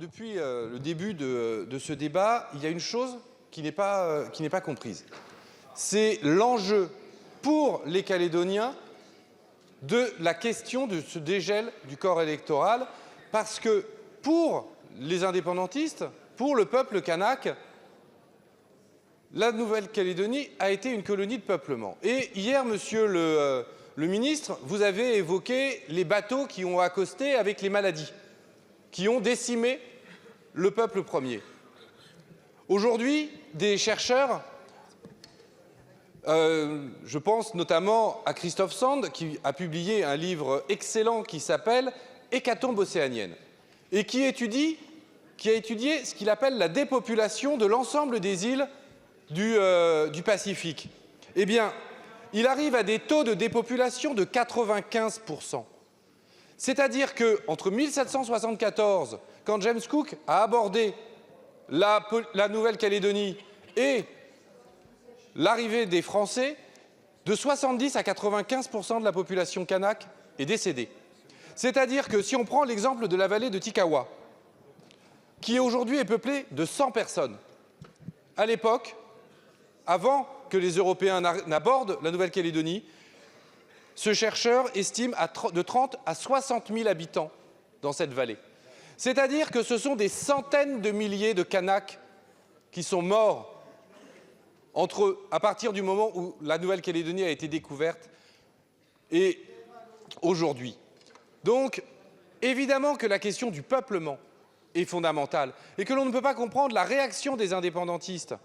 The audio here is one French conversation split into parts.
depuis le début de ce débat, il y a une chose qui n'est pas comprise. C'est l'enjeu pour les Calédoniens de la question de ce dégel du corps électoral, parce que pour les indépendantistes, pour le peuple kanak, la Nouvelle-Calédonie a été une colonie de peuplement. Et hier, monsieur le ministre, vous avez évoqué les bateaux qui ont accosté avec les maladies, qui ont décimé le peuple premier. Aujourd'hui, des chercheurs, je pense notamment à Christophe Sand, qui a publié un livre excellent qui s'appelle « Hécatombe océanienne » et qui a étudié ce qu'il appelle la dépopulation de l'ensemble des îles du Pacifique. Eh bien, il arrive à des taux de dépopulation de 95%. C'est-à-dire qu'entre 1774, quand James Cook a abordé la Nouvelle-Calédonie et l'arrivée des Français, de 70 à 95% de la population kanak est décédée. C'est-à-dire que si on prend l'exemple de la vallée de Tikawa, qui aujourd'hui est peuplée de 100 personnes, à l'époque, avant que les Européens n'abordent la Nouvelle-Calédonie, ce chercheur estime de 30 à 60 000 habitants dans cette vallée. C'est-à-dire que ce sont des centaines de milliers de Kanaks qui sont morts à partir du moment où la Nouvelle-Calédonie a été découverte et aujourd'hui. Donc, évidemment que la question du peuplement est fondamentale et que l'on ne peut pas comprendre la réaction des indépendantistes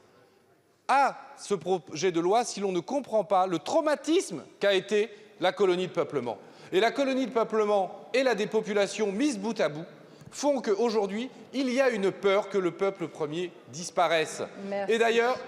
à ce projet de loi si l'on ne comprend pas le traumatisme qu'a été la colonie de peuplement. Et la colonie de peuplement et la dépopulation mises bout à bout font qu'aujourd'hui, il y a une peur que le peuple premier disparaisse. Merci. Et d'ailleurs,